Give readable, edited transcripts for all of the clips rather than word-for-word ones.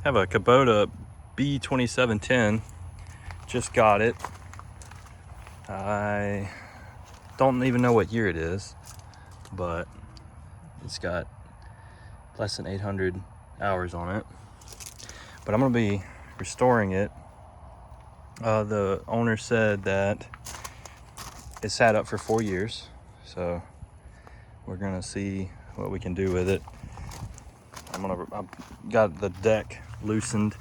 Have a Kubota B2710. Just got it. I don't even know what year it is, but it's got less than 800 hours on it. But I'm gonna be restoring it. The owner said that it sat up for 4 years, so we're gonna see what we can do with it. I've got the deck loosened.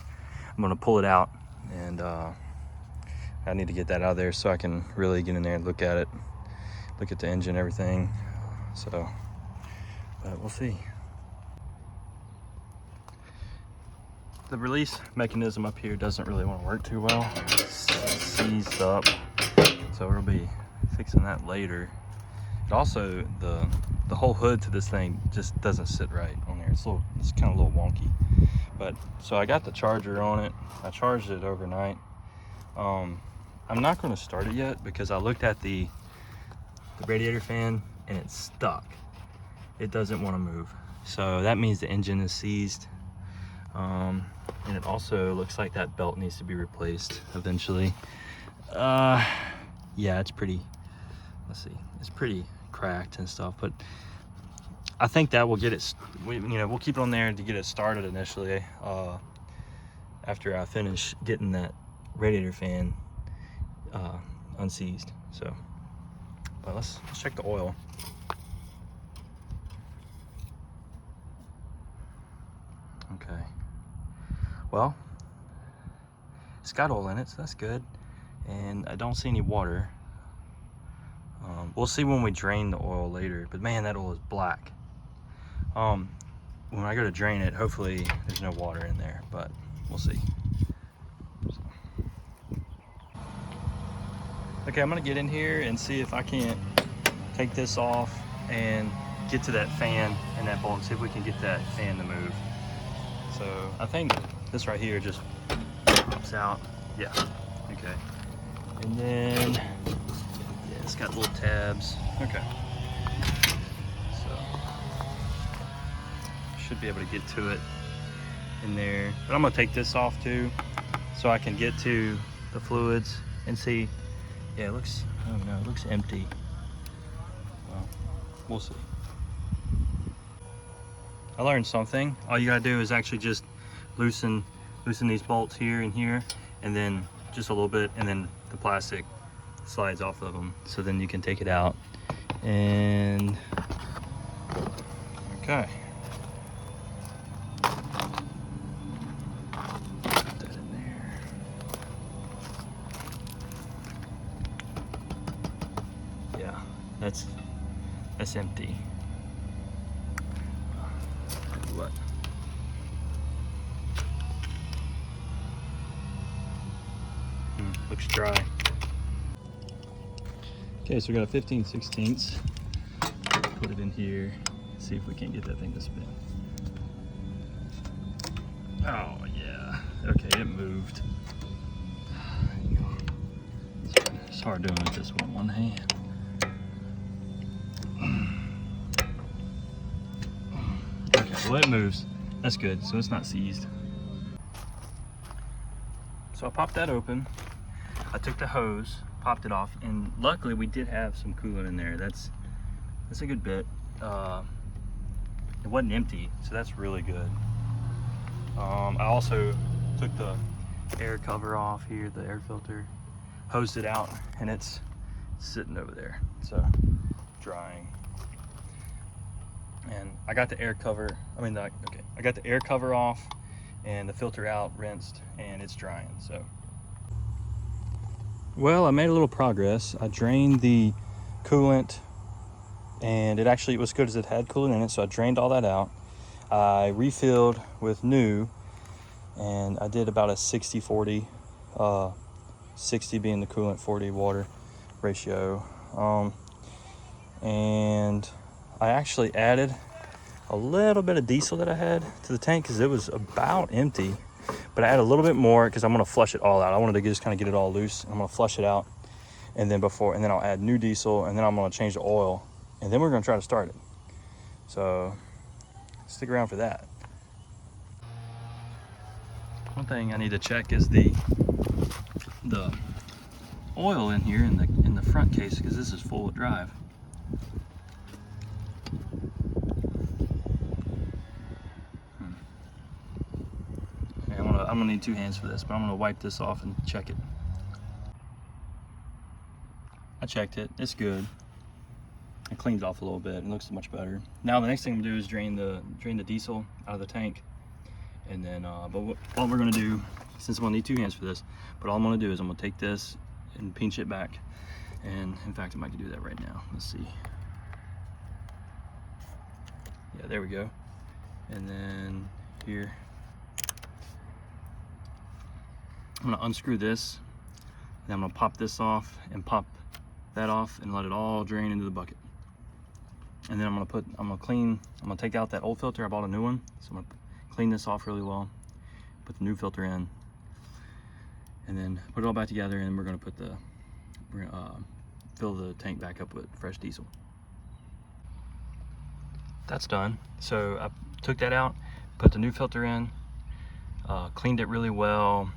I'm gonna pull it out, and I need to get that out of there so I can really get in there and look at it, look at the engine, everything. So, but we'll see. The release mechanism up here doesn't really want to work too well. It's seized up, so we'll be fixing that later. But also, the whole hood to this thing just doesn't sit right on there. It's kind of a little wonky. But so I got the charger on it. I charged it overnight. I'm not going to start it yet because I looked at the radiator fan and it's stuck. It doesn't want to move. So that means the engine is seized. And it also looks like that belt needs to be replaced eventually. Yeah, it's pretty, let's see, it's pretty cracked and stuff, but I think that will get it, we'll keep it on there to get it started initially, after I finish getting that radiator fan unseized. So, but let's check the oil. Okay. Well, it's got oil in it, so that's good. And I don't see any water. We'll see when we drain the oil later, but man, that oil is black. When I go to drain it, hopefully there's no water in there, but we'll see. So. Okay, I'm gonna get in here and see if I can't take this off and get to that fan and that bolt and see if we can get that fan to move. So I think this right here just pops out. Yeah, okay. And then, yeah, it's got little tabs. Okay. So, should be able to get to it in there. But I'm gonna take this off too, so I can get to the fluids and see. Yeah, it looks, I don't know, it looks empty. Well, we'll see. I learned something. All you gotta do is actually just loosen these bolts here and here, and then just a little bit, and then the plastic slides off of them. So then you can take it out. And okay. Put that in there. Yeah, that's empty. What? Looks dry. Okay, so we got a 15/16. Put it in here. See if we can't get that thing to spin. Oh yeah. Okay, it moved. It's hard doing with this one hand. Okay, well it moves. That's good. So it's not seized. So I popped that open. I took the hose, popped it off, and luckily we did have some coolant in there. That's a good bit. It wasn't empty, so that's really good. I also took the air cover off here, the air filter, hosed it out, and it's sitting over there, so drying. And I got the air cover, I got the air cover off and the filter out, rinsed, and it's drying, so. Well, I made a little progress. I drained the coolant, and it was good as it had coolant in it, so I drained all that out. I refilled with new, and I did about a 60-40, 60 being the coolant, 40 water ratio. And I actually added a little bit of diesel that I had to the tank because it was about empty. But I add a little bit more because I'm gonna flush it all out. I wanted to just kind of get it all loose. I'm gonna flush it out, and then I'll add new diesel, and then I'm gonna change the oil, and then we're gonna try to start it. So stick around for that. One thing I need to check is the oil in here in the front case, because this is full of drive. Okay, I'm gonna need 2 hands for this, but I'm gonna wipe this off and check it. I checked it, it's good. It cleans off a little bit, it looks much better. Now the next thing I'm gonna do is drain the diesel out of the tank. And then, but what we're gonna do, since I'm gonna need 2 hands for this, but all I'm gonna do is I'm gonna take this and pinch it back. And in fact, I might do that right now. Let's see. Yeah, there we go. And then here, I'm gonna unscrew this, and I'm gonna pop this off and pop that off and let it all drain into the bucket. And then I'm gonna take out that old filter. I bought a new one, so I'm gonna clean this off really well, put the new filter in, and then put it all back together, and we're gonna fill the tank back up with fresh diesel. That's done. So I took that out, put the new filter in, cleaned it really well.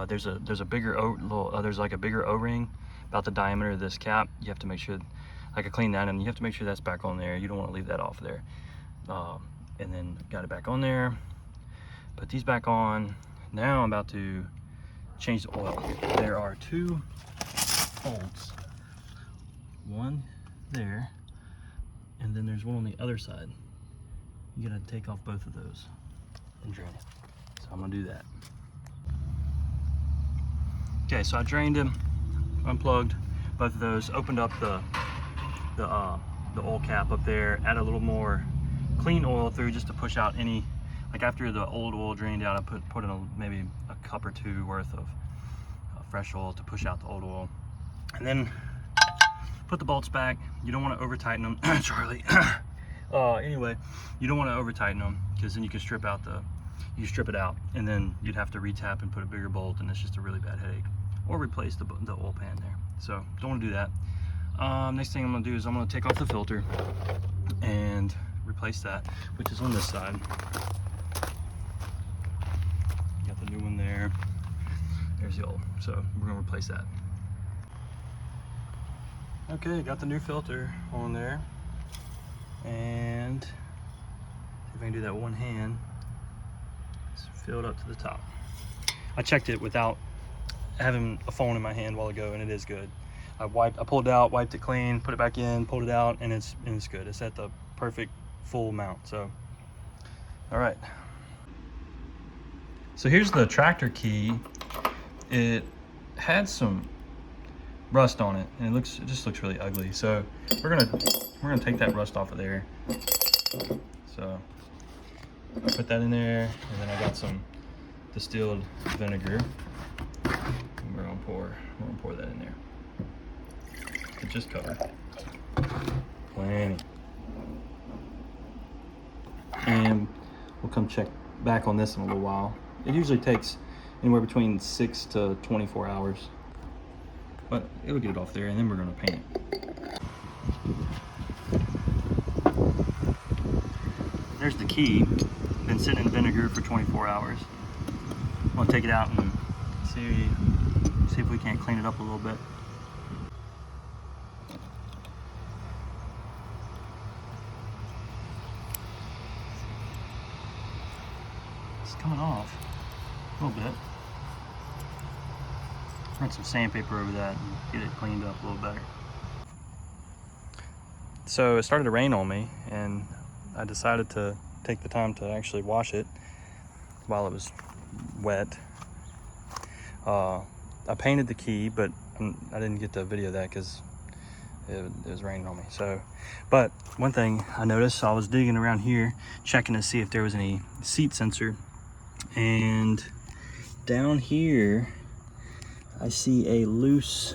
There's a bigger there's like a bigger O-ring about the diameter of this cap. You have to make sure, like I cleaned that, and you have to make sure that's back on there. You don't want to leave that off there. And then got it back on there, put these back on. Now I'm about to change the oil. There are 2 holes, one there, and then there's one on the other side. You gotta take off both of those and drain it. So I'm gonna do that. Okay, so I drained them, unplugged both of those, opened up the oil cap up there, add a little more clean oil through just to push out any, like after the old oil drained out, I put in maybe a cup or 2 worth of fresh oil to push out the old oil. And then put the bolts back. You don't want to over tighten them, Charlie. Anyway, you don't want to over tighten them, because then you can strip it out, and then you'd have to retap and put a bigger bolt, and it's just a really bad headache. Or replace the oil pan there. So don't want to do that. Next thing I'm going to do is I'm going to take off the filter and replace that, which is on this side. Got the new one there. There's the old. So we're going to replace that. Okay, got the new filter on there. And see if I can do that one hand. Just fill it up to the top. I checked it without having a phone in my hand a while ago, and it is good. I pulled it out, wiped it clean, put it back in, pulled it out, and it's good. It's at the perfect full amount. So, all right. So here's the tractor key. It had some rust on it, and it just looks really ugly. So we're gonna take that rust off of there. So I put that in there, and then I got some distilled vinegar. And we're gonna pour that in there. It just covered. Plenty. And we'll come check back on this in a little while. It usually takes anywhere between 6 to 24 hours. But it'll get it off there, and then we're gonna paint it. There's the key. Been sitting in vinegar for 24 hours. I'm gonna take it out and see if we can't clean it up a little bit. It's coming off a little bit. Run some sandpaper over that and get it cleaned up a little better. So it started to rain on me, and I decided to take the time to actually wash it while it was wet. I painted the key, but I didn't get to video that because it was raining on me. So, but one thing I noticed, I was digging around here, checking to see if there was any seat sensor, and down here I see a loose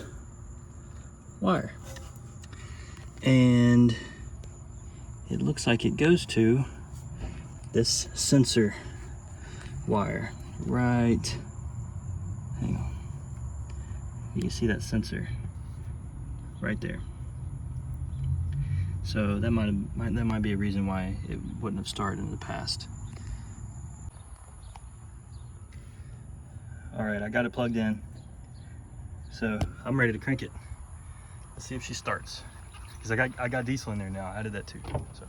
wire, and it looks like it goes to this sensor wire right, hang on, you can see that sensor right there. So that might be a reason why it wouldn't have started in the past. All right, I got it plugged in. So I'm ready to crank it. Let's see if she starts. Because I got diesel in there now. I added that too. So.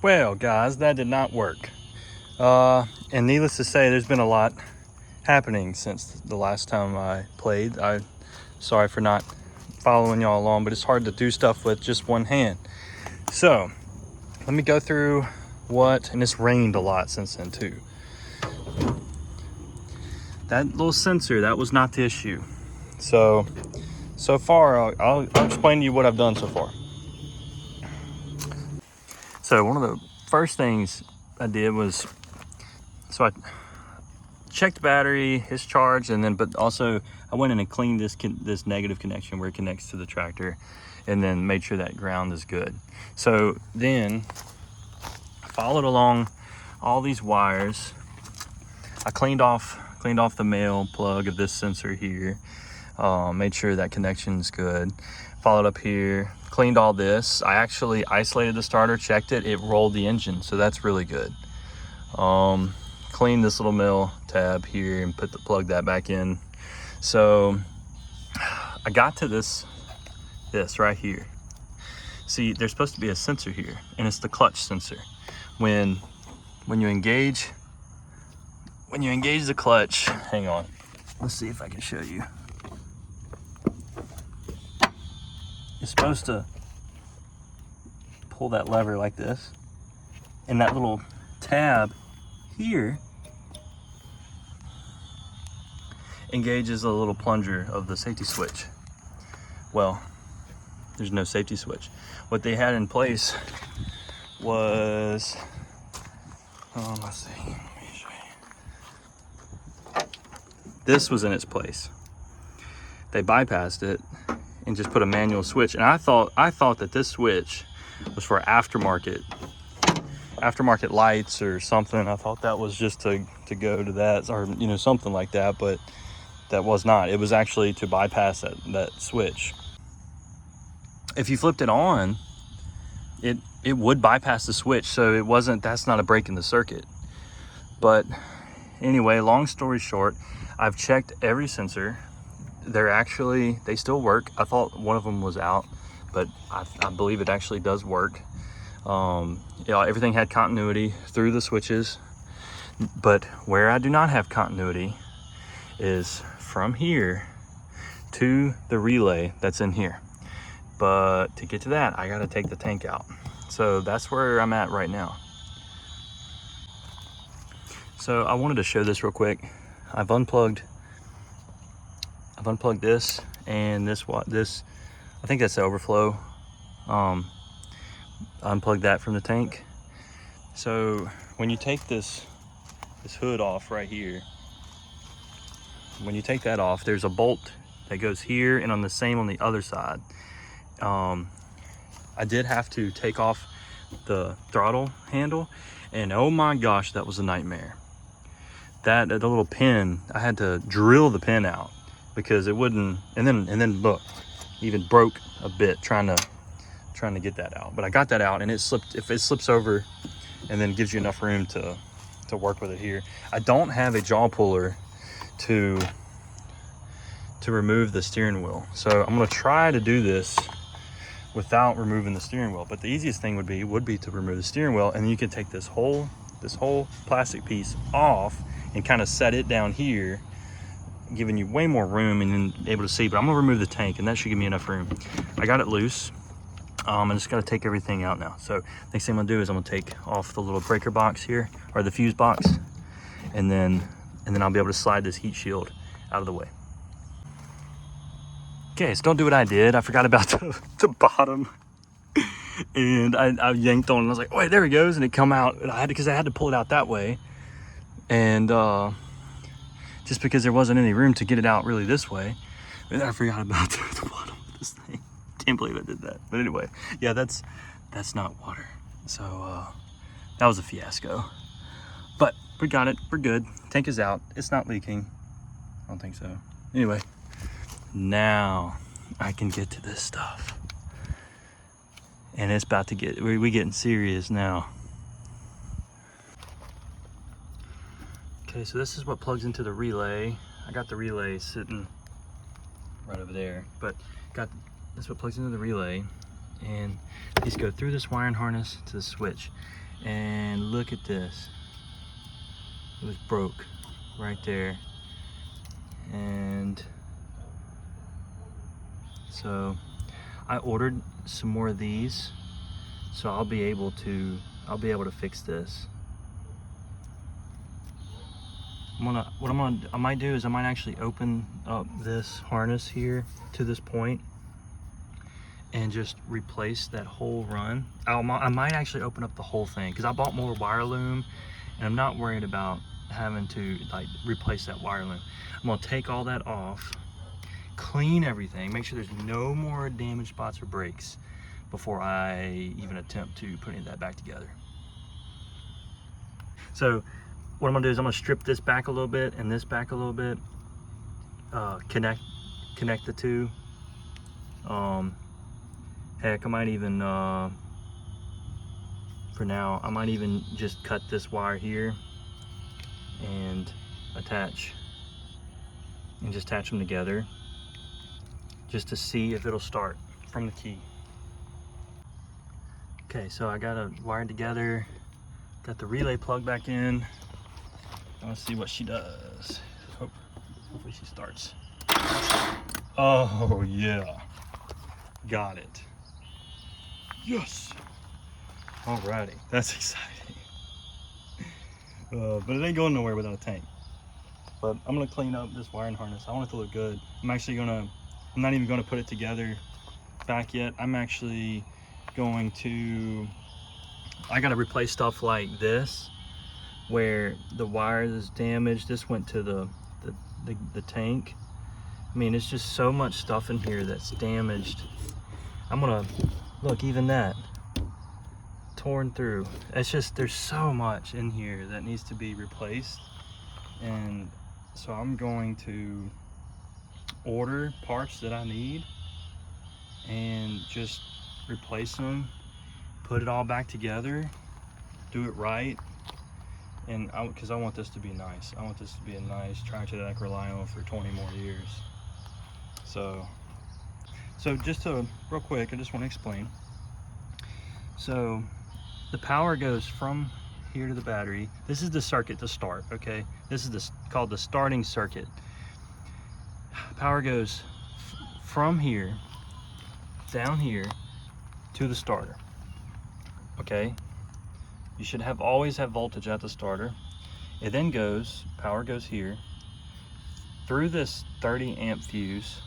Well, guys, that did not work. And needless to say, there's been a lot happening since the last time I played. I'm sorry for not following y'all along, but it's hard to do stuff with just one hand. So let me go through and it's rained a lot since then too. That little sensor, that was not the issue. So far, I'll explain to you what I've done so far. So one of the first things I did was, I checked the battery, it's charged, and then, but also I went in and cleaned this negative connection where it connects to the tractor, and then made sure that ground is good. So then I followed along all these wires. I cleaned off the male plug of this sensor here, made sure that connection is good. Followed up here, cleaned all this. I actually isolated the starter, checked it rolled the engine, so that's really good. Cleaned this little male tab here and plug that back in. So I got to this right here. See, there's supposed to be a sensor here, and it's the clutch sensor. When you engage the clutch, hang on, let's see if I can show you. You're supposed to pull that lever like this, and that little tab here engages a little plunger of the safety switch. Well, there's no safety switch. What they had in place was, let's see, let me show you. This was in its place. They bypassed it and just put a manual switch. And I thought that this switch was for aftermarket lights or something. I thought that was just to go to that, or something like that, but that was not. It was actually to bypass that switch. If you flipped it on, it would bypass the switch, so that's not a break in the circuit. But anyway, long story short, I've checked every sensor. They still work. I thought one of them was out, but I believe it actually does work. Everything had continuity through the switches, but where I do not have continuity is from here to the relay that's in here. But to get to that, I got to take the tank out. So that's where I'm at right now. So I wanted to show this real quick. I've unplugged this and this. I think that's the overflow. Unplug that from the tank. So when you take this hood off right here, when you take that off, there's a bolt that goes here and on the other side. I did have to take off the throttle handle, and oh my gosh, that was a nightmare. The little pin, I had to drill the pin out because it wouldn't, and then look, even broke a bit trying to get that out. But I got that out, and if it slips over and then gives you enough room to work with it here. I don't have a jaw puller to remove the steering wheel, so I'm going to try to do this without removing the steering wheel. But the easiest thing would be to remove the steering wheel, and you can take this whole plastic piece off and kind of set it down here, giving you way more room and then able to see. But I'm gonna remove the tank, and that should give me enough room. I got it loose. I just got to take everything out now. So next thing I'm gonna do is I'm gonna take off the little breaker box here, or the fuse box, and then I'll be able to slide this heat shield out of the way. Okay, so don't do what I did. I forgot about the bottom, and I yanked on it, and I was like, "Wait, there it goes," and it come out. And I had to pull it out that way, and just because there wasn't any room to get it out really this way, and I forgot about the bottom of this thing. Can't believe I did that. But anyway, yeah, that's not water. So that was a fiasco. But we got it. We're good. Tank is out. It's not leaking. I don't think so. Anyway, now I can get to this stuff. And it's about to we getting serious now. Okay, so this is what plugs into the relay. I got the relay sitting right over there, but that's what plugs into the relay. And these go through this wiring harness to the switch. And look at this. It was broke right there. And so I ordered some more of these, so I'll be able to fix this. I might do is I might actually open up this harness here to this point and just replace that whole run. I might actually open up the whole thing because I bought more wire loom and I'm not worried about having to like replace that wire loom. I'm gonna take all that off, clean everything, make sure there's no more damaged spots or breaks before I even attempt to put any of that back together. So what I'm gonna do is I'm gonna strip this back a little bit and this back a little bit, connect the two. Heck, I might even, for now, I might even just cut this wire here and attach them together just to see if it'll start from the key. Okay, so I got it wired together, got the relay plugged back in. I want to see what she does. Hopefully she starts. Oh yeah, got it. Yes. Alrighty, that's exciting. But it ain't going nowhere without a tank. But I'm gonna clean up this wiring harness. I want it to look good. I'm not even gonna put it together back yet. I'm actually going to, I gotta replace stuff like this, where the wire is damaged. This went to the tank. I mean, it's just so much stuff in here that's damaged. I'm gonna, look, even that, torn through. It's just, there's so much in here that needs to be replaced. And so I'm going to order parts that I need and just replace them, put it all back together, do it right. And because I want this to be nice. I want this to be a nice tractor that I can rely on for 20 more years. So just to, real quick, I just want to explain. So the power goes from here to the battery. This is the circuit to start, okay? This is called the starting circuit. Power goes from here, down here, to the starter, okay? You should always have voltage at the starter. It then power goes here, through this 30 amp fuse,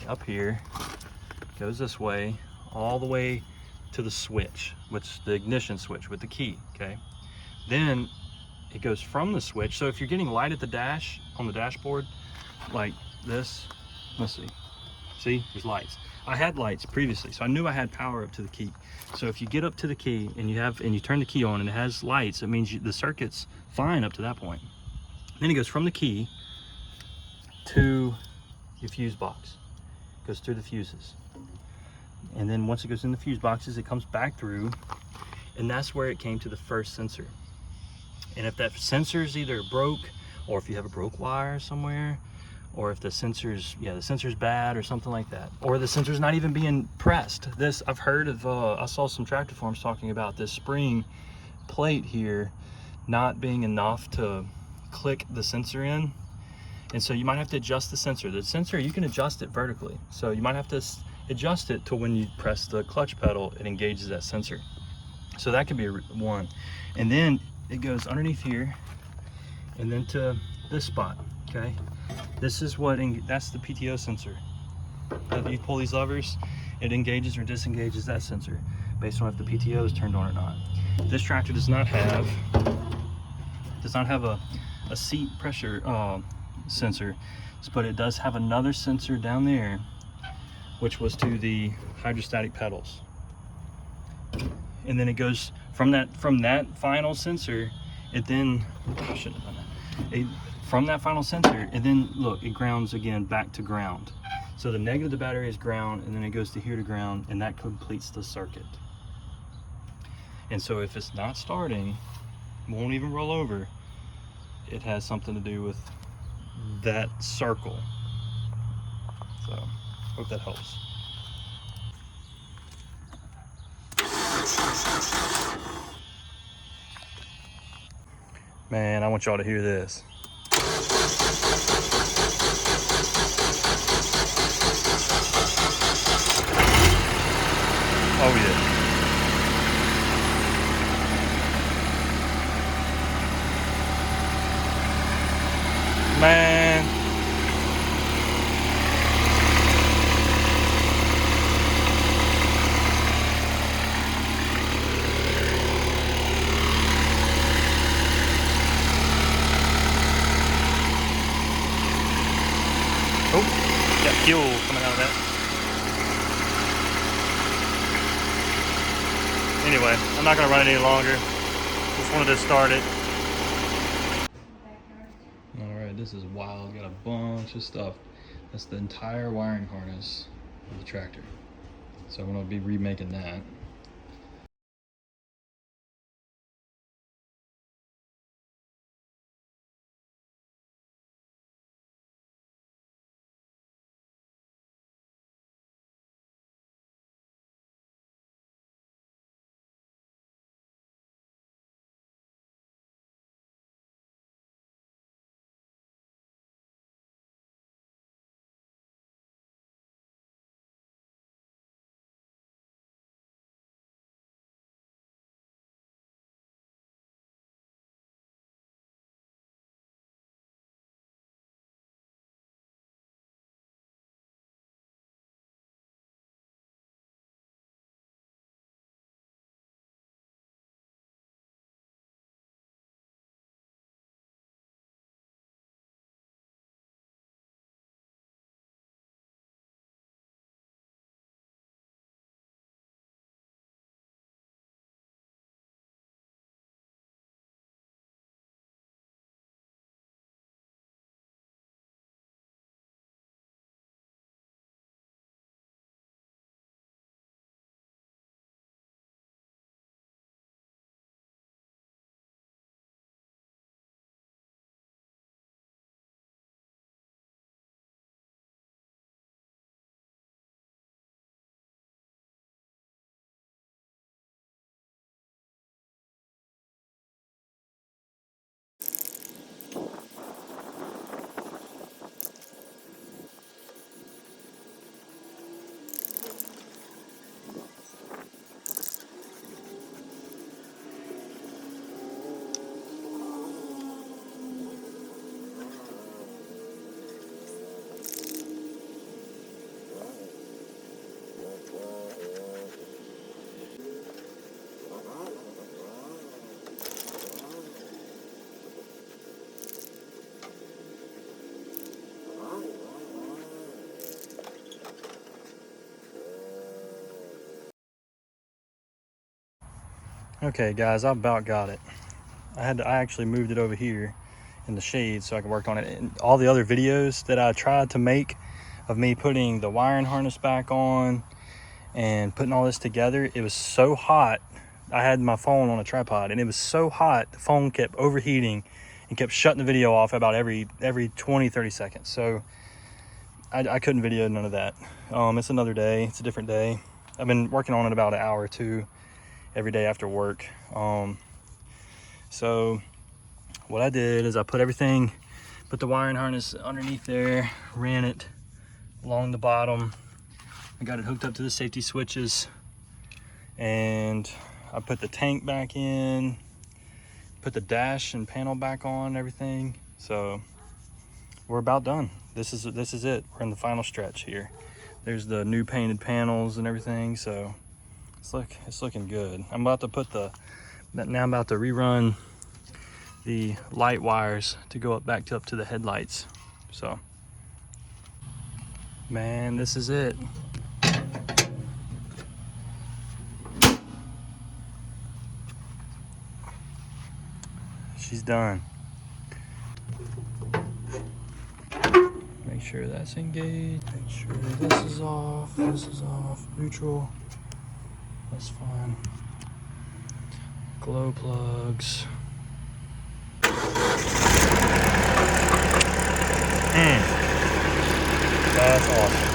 up here, goes this way, all the way to the switch, which the ignition switch with the key, okay? Then it goes from the switch. So if you're getting light at the dash, on the dashboard, like this, let's see, there's lights. I had lights previously, so I knew I had power up to the key. So if you get up to the key and you turn the key on and it has lights, it means the circuit's fine up to that point. Then it goes from the key to your fuse box. It goes through the fuses. And then once it goes in the fuse boxes, it comes back through, and that's where it came to the first sensor. And if that sensor's either broke, or if you have a broke wire somewhere, or if the sensor's bad or something like that, or the sensor's not even being pressed. This, I've heard of, I saw some tractor forums talking about this spring plate here not being enough to click the sensor in. And so you might have to adjust the sensor. The sensor, you can adjust it vertically. So you might have to adjust it to when you press the clutch pedal, it engages that sensor. So that could be one. And then it goes underneath here and then to this spot, okay? This is that's the PTO sensor. You pull these levers, it engages or disengages that sensor based on if the PTO is turned on or not. This tractor does not have a seat pressure sensor, but it does have another sensor down there, which was to the hydrostatic pedals. And then it goes from that final sensor, it then, I shouldn't have done that. From that final sensor, and then look, it grounds again back to ground. So the negative of the battery is ground, and then it goes to here to ground, and that completes the circuit. And so if it's not starting, won't even roll over, it has something to do with that circle. So, hope that helps. Man, I want y'all to hear this. Oh yeah. Man. Oh, got fuel coming out of that. Anyway, I'm not gonna run it any longer. Just wanted to start it. Alright, this is wild. Got a bunch of stuff. That's the entire wiring harness of the tractor. So I'm gonna be remaking that. Okay guys, I about got it. I actually moved it over here in the shade so I could work on it. And all the other videos that I tried to make of me putting the wiring harness back on and putting all this together, it was so hot. I had my phone on a tripod and it was so hot, the phone kept overheating and kept shutting the video off about every 20-30 seconds. So I couldn't video none of that. It's another day, it's a different day. I've been working on it about an hour or two every day after work. So what I did is I put the wiring harness underneath there, ran it along the bottom. I got it hooked up to the safety switches, and I put the tank back in, put the dash and panel back on and everything. So we're about done. This is it. We're in the final stretch here. There's the new painted panels and everything, so it's looking good. I'm about to rerun the light wires to go back up to the headlights. So, man, this is it. She's done. Make sure that's engaged. Make sure this is off. This is off. Neutral. That's fine. Glow plugs. That's awesome.